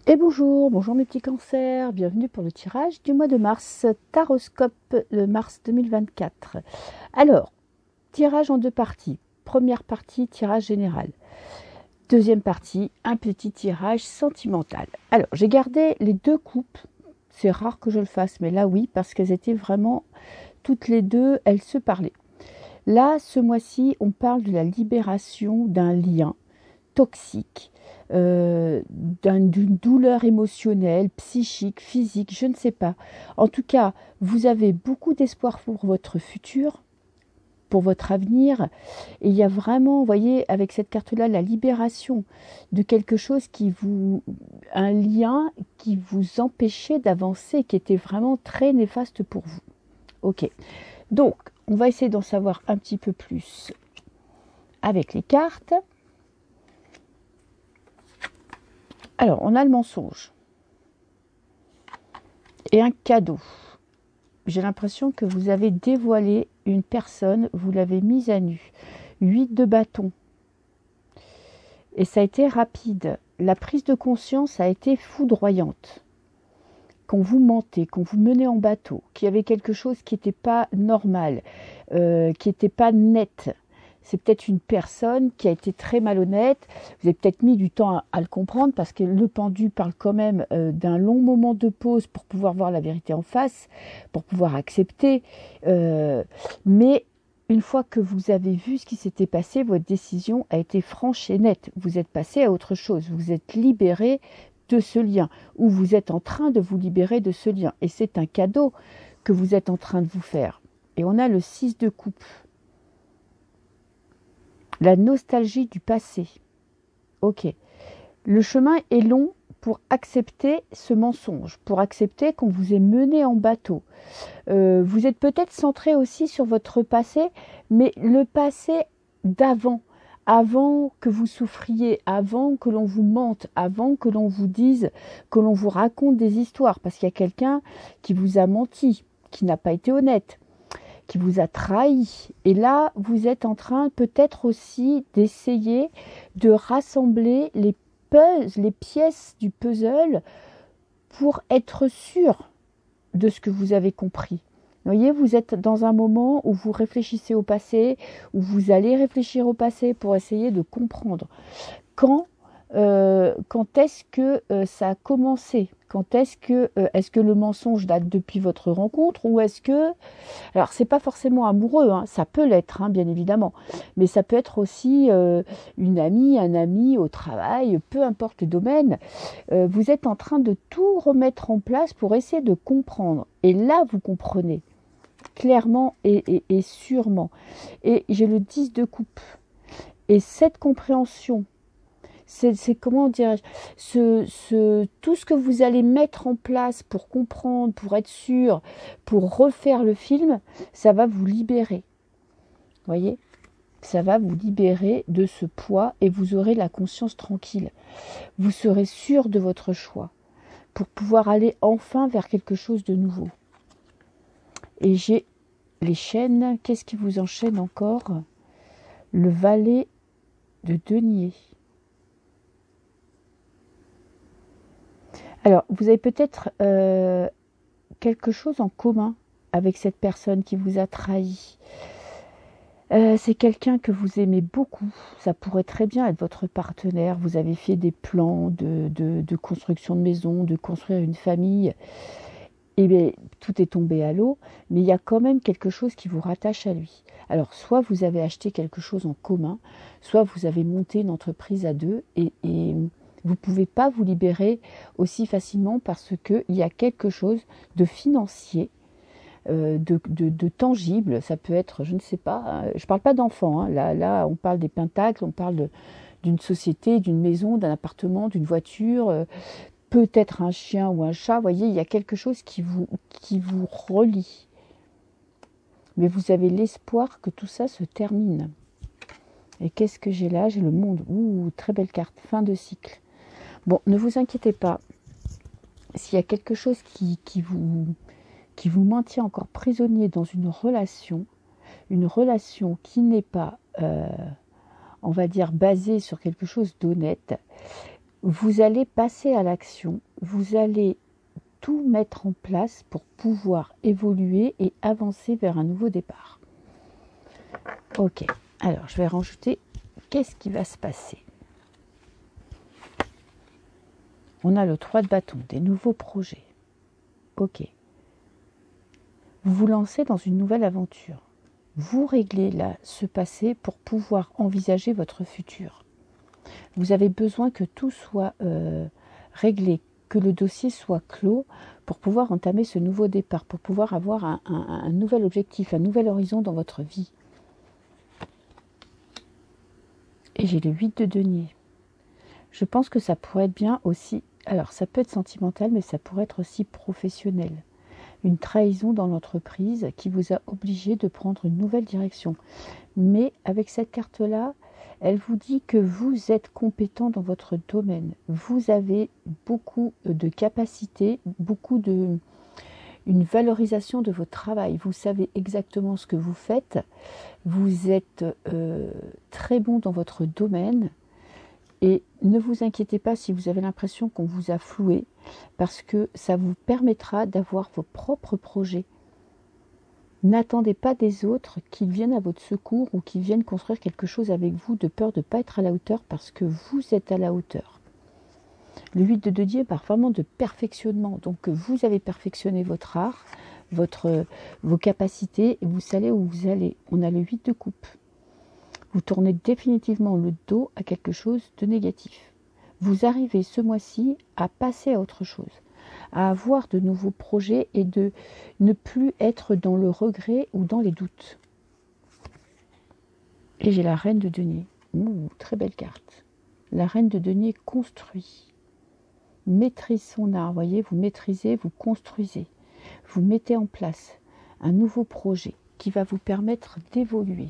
Et bonjour, bonjour mes petits cancers, bienvenue pour le tirage du mois de mars, Taroscope de mars 2024. Alors, tirage en deux parties. Première partie, tirage général. Deuxième partie, un petit tirage sentimental. Alors, j'ai gardé les deux coupes, c'est rare que je le fasse, mais là oui, parce qu'elles étaient vraiment, toutes les deux, elles se parlaient. Là, ce mois-ci, on parle de la libération d'un lien toxique, d'une douleur émotionnelle, psychique, physique, je ne sais pas. En tout cas, vous avez beaucoup d'espoir pour votre futur, pour votre avenir. Et il y a vraiment, vous voyez, avec cette carte-là, la libération de quelque chose un lien qui vous empêchait d'avancer, qui était vraiment très néfaste pour vous. Ok. Donc, on va essayer d'en savoir un petit peu plus avec les cartes. Alors, on a le mensonge et un cadeau. J'ai l'impression que vous avez dévoilé une personne, vous l'avez mise à nu. 8 de bâton. Et ça a été rapide. La prise de conscience a été foudroyante. Qu'on vous mentait, qu'on vous menait en bateau, qu'il y avait quelque chose qui n'était pas normal, qui n'était pas net. C'est peut-être une personne qui a été très malhonnête. Vous avez peut-être mis du temps à le comprendre parce que le pendu parle quand même d'un long moment de pause pour pouvoir voir la vérité en face, pour pouvoir accepter. Mais une fois que vous avez vu ce qui s'était passé, votre décision a été franche et nette. Vous êtes passé à autre chose. Vous êtes libéré de ce lien, ou vous êtes en train de vous libérer de ce lien. Et c'est un cadeau que vous êtes en train de vous faire. Et on a le 6 de coupe. La nostalgie du passé. Ok. Le chemin est long pour accepter ce mensonge, pour accepter qu'on vous ait mené en bateau. Vous êtes peut-être centré aussi sur votre passé, mais le passé d'avant. Avant que vous souffriez, avant que l'on vous mente, avant que l'on vous dise, que l'on vous raconte des histoires, parce qu'il y a quelqu'un qui vous a menti, qui n'a pas été honnête, qui vous a trahi. Et là, vous êtes en train peut-être aussi d'essayer de rassembler les pièces du puzzle pour être sûr de ce que vous avez compris. Vous voyez, vous êtes dans un moment où vous réfléchissez au passé, où vous allez réfléchir au passé pour essayer de comprendre quand est-ce que ça a commencé, est-ce que le mensonge date depuis votre rencontre, ou est-ce que, alors c'est pas forcément amoureux, hein, ça peut l'être, hein, bien évidemment, mais ça peut être aussi une amie, un ami au travail, peu importe le domaine. Vous êtes en train de tout remettre en place pour essayer de comprendre, et là vous comprenez clairement et sûrement. Et j'ai le 10 de coupe. Et cette compréhension, c'est comment dirais-je, tout ce que vous allez mettre en place pour comprendre, pour être sûr, pour refaire le film, ça va vous libérer. Voyez, ça va vous libérer de ce poids et vous aurez la conscience tranquille. Vous serez sûr de votre choix pour pouvoir aller enfin vers quelque chose de nouveau. Et j'ai les chaînes. Qu'est-ce qui vous enchaîne encore? Le valet de denier. Alors, vous avez peut-être quelque chose en commun avec cette personne qui vous a trahi. C'est quelqu'un que vous aimez beaucoup. Ça pourrait très bien être votre partenaire. Vous avez fait des plans de construction de maison, de construire une famille. Et bien, tout est tombé à l'eau, mais il y a quand même quelque chose qui vous rattache à lui. Alors, soit vous avez acheté quelque chose en commun, soit vous avez monté une entreprise à deux, et vous ne pouvez pas vous libérer aussi facilement parce qu'il y a quelque chose de financier, de tangible. Ça peut être, je ne sais pas, je ne parle pas d'enfants, hein. Là, on parle des pentacles, on parle d'une société, d'une maison, d'un appartement, d'une voiture, peut-être un chien ou un chat. Vous voyez, il y a quelque chose qui vous relie. Mais vous avez l'espoir que tout ça se termine. Et qu'est-ce que j'ai là? J'ai le monde. Ouh, très belle carte. Fin de cycle. Bon, ne vous inquiétez pas. S'il y a quelque chose qui vous maintient encore prisonnier dans une relation qui n'est pas, on va dire, basée sur quelque chose d'honnête, vous allez passer à l'action, vous allez tout mettre en place pour pouvoir évoluer et avancer vers un nouveau départ. Ok, alors je vais rajouter, qu'est-ce qui va se passer? On a le 3 de bâton, des nouveaux projets. Ok. Vous vous lancez dans une nouvelle aventure. Vous réglez là ce passé pour pouvoir envisager votre futur. Vous avez besoin que tout soit réglé, que le dossier soit clos pour pouvoir entamer ce nouveau départ, pour pouvoir avoir un nouvel objectif, un nouvel horizon dans votre vie. Et j'ai le 8 de denier. Je pense que ça pourrait être bien aussi, alors ça peut être sentimental, mais ça pourrait être aussi professionnel. Une trahison dans l'entreprise qui vous a obligé de prendre une nouvelle direction. Mais avec cette carte-là, elle vous dit que vous êtes compétent dans votre domaine. Vous avez beaucoup de capacités, une valorisation de votre travail. Vous savez exactement ce que vous faites. Vous êtes très bon dans votre domaine. Et ne vous inquiétez pas si vous avez l'impression qu'on vous a floué, parce que ça vous permettra d'avoir vos propres projets. N'attendez pas des autres qu'ils viennent à votre secours ou qu'ils viennent construire quelque chose avec vous de peur de ne pas être à la hauteur, parce que vous êtes à la hauteur. Le 8 de denier parle vraiment de perfectionnement. Donc vous avez perfectionné votre art, vos capacités, et vous savez où vous allez. On a le 8 de coupe. Vous tournez définitivement le dos à quelque chose de négatif. Vous arrivez ce mois-ci à passer à autre chose, à avoir de nouveaux projets et de ne plus être dans le regret ou dans les doutes. Et j'ai la reine de denier. Ouh, très belle carte. La reine de denier construit, maîtrise son art. Voyez, vous maîtrisez, vous construisez. Vous mettez en place un nouveau projet qui va vous permettre d'évoluer.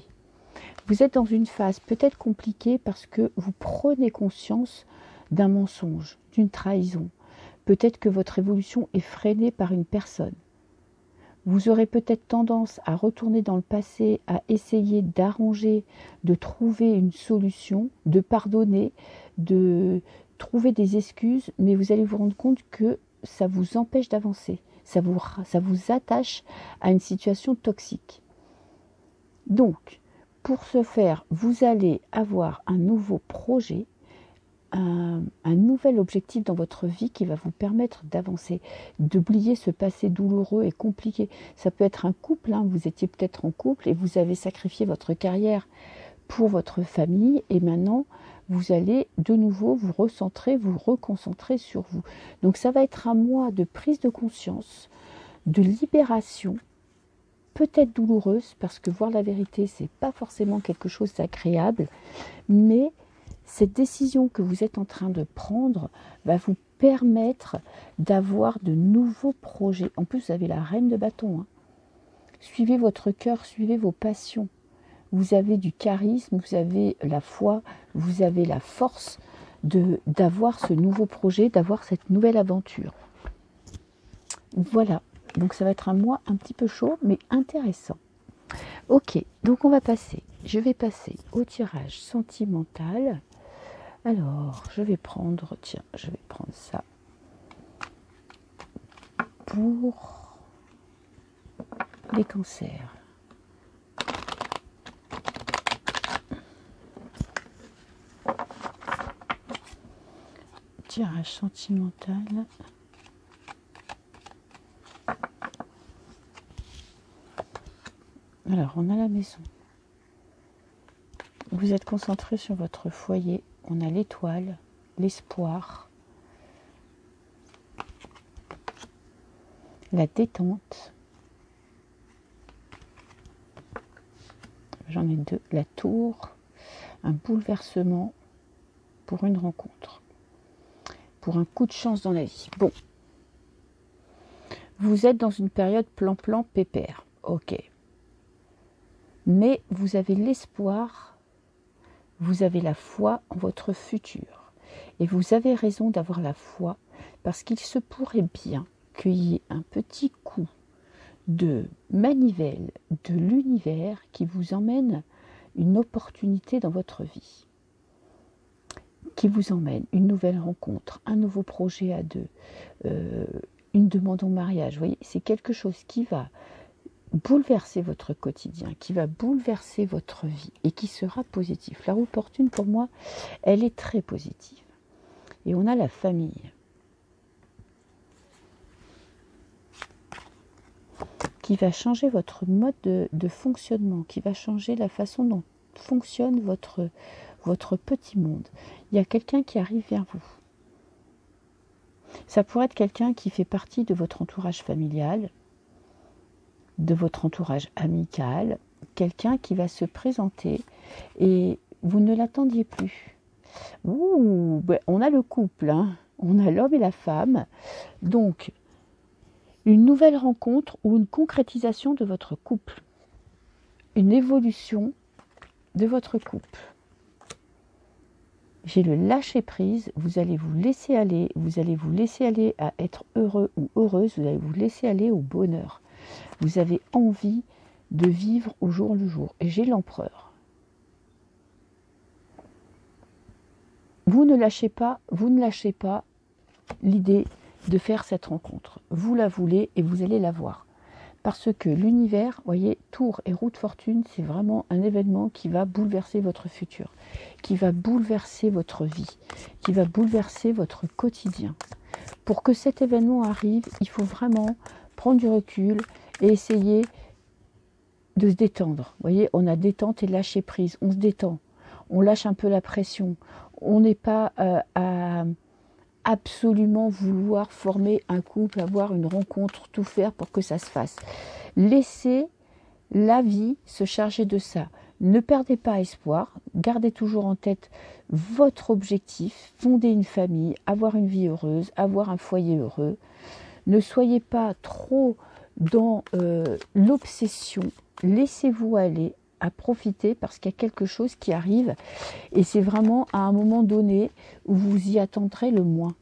Vous êtes dans une phase peut-être compliquée parce que vous prenez conscience d'un mensonge, d'une trahison. Peut-être que votre évolution est freinée par une personne. Vous aurez peut-être tendance à retourner dans le passé, à essayer d'arranger, de trouver une solution, de pardonner, de trouver des excuses, mais vous allez vous rendre compte que ça vous empêche d'avancer. Ça vous attache à une situation toxique. Donc, pour ce faire, vous allez avoir un nouveau projet, un nouvel objectif dans votre vie qui va vous permettre d'avancer, d'oublier ce passé douloureux et compliqué. Ça peut être un couple, hein, vous étiez peut-être en couple et vous avez sacrifié votre carrière pour votre famille et maintenant vous allez de nouveau vous recentrer, vous reconcentrer sur vous. Donc ça va être un mois de prise de conscience, de libération, peut-être douloureuse, parce que voir la vérité, c'est pas forcément quelque chose d'agréable, mais cette décision que vous êtes en train de prendre va vous permettre d'avoir de nouveaux projets. En plus, vous avez la reine de bâton. Hein. Suivez votre cœur, suivez vos passions. Vous avez du charisme, vous avez la foi, vous avez la force d'avoir ce nouveau projet, d'avoir cette nouvelle aventure. Voilà. Donc ça va être un mois un petit peu chaud, mais intéressant. Ok, donc on va passer. Je vais passer au tirage sentimental. Alors, je vais prendre ça pour les cancers. Tirage sentimental. Alors, on a la maison. Vous êtes concentré sur votre foyer. On a l'étoile, l'espoir, la détente. J'en ai deux. La tour, un bouleversement pour une rencontre, pour un coup de chance dans la vie. Bon. Vous êtes dans une période plan-plan pépère. Ok. Mais vous avez l'espoir, vous avez la foi en votre futur. Et vous avez raison d'avoir la foi, parce qu'il se pourrait bien qu'il y ait un petit coup de manivelle de l'univers qui vous emmène une opportunité dans votre vie. qui vous emmène, une nouvelle rencontre, un nouveau projet à deux, une demande en mariage. Vous voyez, c'est quelque chose qui va bouleverser votre quotidien, qui va bouleverser votre vie et qui sera positif. La roue fortune, pour moi, elle est très positive. Et on a la famille qui va changer votre mode de fonctionnement, qui va changer la façon dont fonctionne votre petit monde. Il y a quelqu'un qui arrive vers vous. Ça pourrait être quelqu'un qui fait partie de votre entourage familial, de votre entourage amical, quelqu'un qui va se présenter et vous ne l'attendiez plus. Ouh, ben, on a le couple, hein, on a l'homme et la femme, donc une nouvelle rencontre ou une concrétisation de votre couple, une évolution de votre couple. J'ai le lâcher prise, vous allez vous laisser aller à être heureux ou heureuse, vous allez vous laisser aller au bonheur. Vous avez envie de vivre au jour le jour. Et j'ai l'empereur. Vous ne lâchez pas l'idée de faire cette rencontre. Vous la voulez et vous allez la voir. Parce que l'univers, voyez, Tour et roue de fortune, c'est vraiment un événement qui va bouleverser votre futur, qui va bouleverser votre vie, qui va bouleverser votre quotidien. Pour que cet événement arrive, il faut vraiment prendre du recul et essayer de se détendre. Vous voyez, on a détente et lâcher prise, on se détend, on lâche un peu la pression, on n'est pas à absolument vouloir former un couple, avoir une rencontre, tout faire pour que ça se fasse. Laissez la vie se charger de ça. Ne perdez pas espoir, gardez toujours en tête votre objectif, fonder une famille, avoir une vie heureuse, avoir un foyer heureux. Ne soyez pas trop dans l'obsession, laissez-vous aller à profiter parce qu'il y a quelque chose qui arrive et c'est vraiment à un moment donné où vous y attendrez le moins.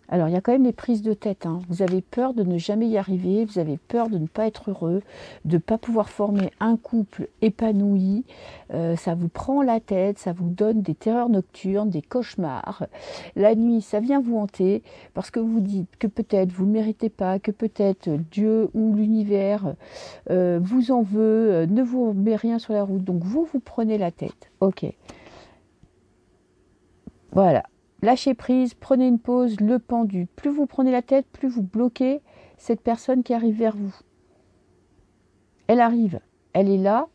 Alors il y a quand même les prises de tête, hein. Vous avez peur de ne jamais y arriver, vous avez peur de ne pas être heureux, de ne pas pouvoir former un couple épanoui, ça vous prend la tête, ça vous donne des terreurs nocturnes, des cauchemars. La nuit, ça vient vous hanter parce que vous dites que peut-être vous ne méritez pas, que peut-être Dieu ou l'univers vous en veut, ne vous met rien sur la route. Donc vous prenez la tête. Ok. Voilà. Lâchez prise, prenez une pause, le pendu. Plus vous prenez la tête, plus vous bloquez cette personne qui arrive vers vous. Elle arrive, elle est là,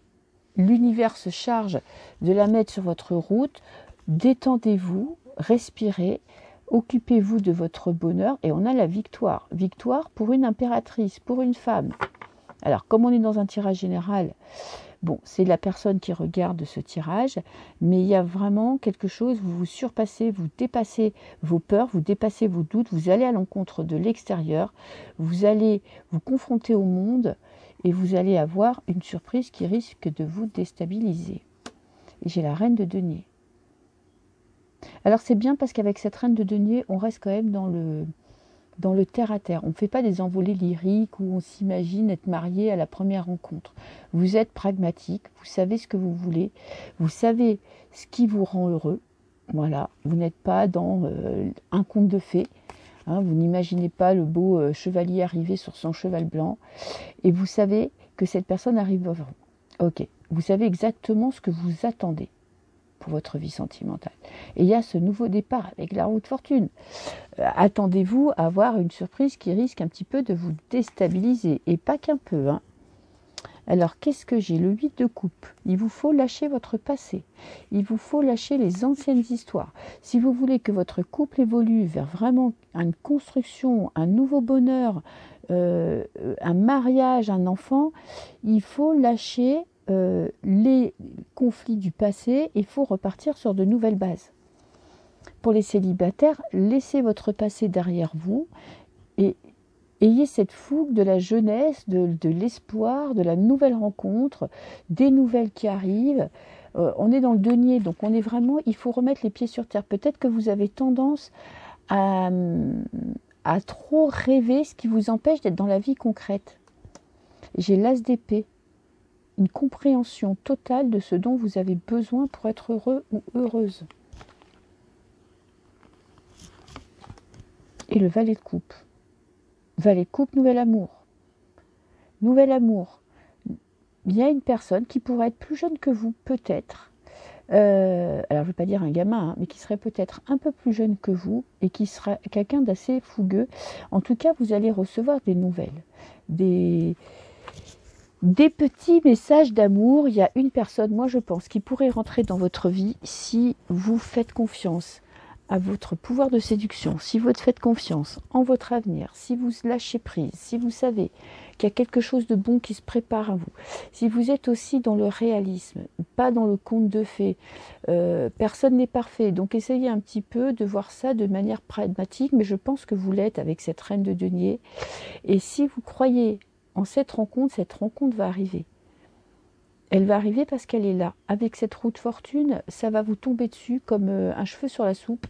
l'univers se charge de la mettre sur votre route. Détendez-vous, respirez, occupez-vous de votre bonheur et on a la victoire. Victoire pour une impératrice, pour une femme. Alors, comme on est dans un tirage général, bon, c'est la personne qui regarde ce tirage, mais il y a vraiment quelque chose, vous vous surpassez, vous dépassez vos peurs, vous dépassez vos doutes, vous allez à l'encontre de l'extérieur, vous allez vous confronter au monde et vous allez avoir une surprise qui risque de vous déstabiliser. Et j'ai la reine de denier. Alors c'est bien parce qu'avec cette reine de denier, on reste quand même dans le terre-à-terre. On ne fait pas des envolées lyriques où on s'imagine être marié à la première rencontre. Vous êtes pragmatique, vous savez ce que vous voulez, vous savez ce qui vous rend heureux. Voilà, vous n'êtes pas dans un conte de fées. Hein, vous n'imaginez pas le beau chevalier arriver sur son cheval blanc. Et vous savez que cette personne arrive vers vous. Ok, vous savez exactement ce que vous attendez pour votre vie sentimentale. Et il y a ce nouveau départ avec la roue de fortune. Attendez-vous à avoir une surprise qui risque un petit peu de vous déstabiliser, et pas qu'un peu. Hein. Alors, qu'est-ce que j'ai? Le 8 de coupe. Il vous faut lâcher votre passé. Il vous faut lâcher les anciennes histoires. Si vous voulez que votre couple évolue vers vraiment une construction, un nouveau bonheur, un mariage, un enfant, il faut lâcher les conflits du passé, il faut repartir sur de nouvelles bases. Pour les célibataires, laissez votre passé derrière vous et ayez cette fougue de la jeunesse, de l'espoir, de la nouvelle rencontre, des nouvelles qui arrivent. On est dans le denier, donc on est vraiment, il faut remettre les pieds sur terre. Peut-être que vous avez tendance à trop rêver, ce qui vous empêche d'être dans la vie concrète. J'ai l'as d'épée. Une compréhension totale de ce dont vous avez besoin pour être heureux ou heureuse. et le valet de coupe. Valet de coupe, nouvel amour. Nouvel amour. Il y a une personne qui pourrait être plus jeune que vous, peut-être. Alors, je ne vais pas dire un gamin, hein, mais qui serait peut-être un peu plus jeune que vous et qui sera quelqu'un d'assez fougueux. En tout cas, vous allez recevoir des nouvelles, des petits messages d'amour. Il y a une personne, moi je pense, qui pourrait rentrer dans votre vie si vous faites confiance à votre pouvoir de séduction, si vous faites confiance en votre avenir, si vous lâchez prise, si vous savez qu'il y a quelque chose de bon qui se prépare à vous, si vous êtes aussi dans le réalisme, pas dans le conte de fées. Personne n'est parfait, donc essayez un petit peu de voir ça de manière pragmatique, mais je pense que vous l'êtes avec cette reine de denier. Et si vous croyez en cette rencontre va arriver. Elle va arriver parce qu'elle est là. Avec cette roue de fortune, ça va vous tomber dessus comme un cheveu sur la soupe.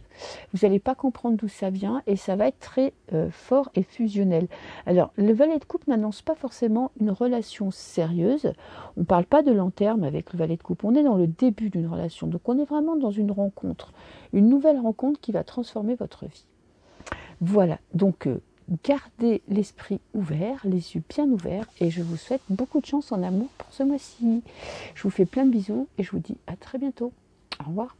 Vous n'allez pas comprendre d'où ça vient et ça va être très fort et fusionnel. Alors, le valet de coupe n'annonce pas forcément une relation sérieuse. On ne parle pas de long terme avec le valet de coupe. On est dans le début d'une relation. Donc, on est vraiment dans une rencontre. Une nouvelle rencontre qui va transformer votre vie. Voilà. Donc, gardez l'esprit ouvert, les yeux bien ouverts et je vous souhaite beaucoup de chance en amour pour ce mois-ci. Je vous fais plein de bisous et je vous dis à très bientôt. Au revoir.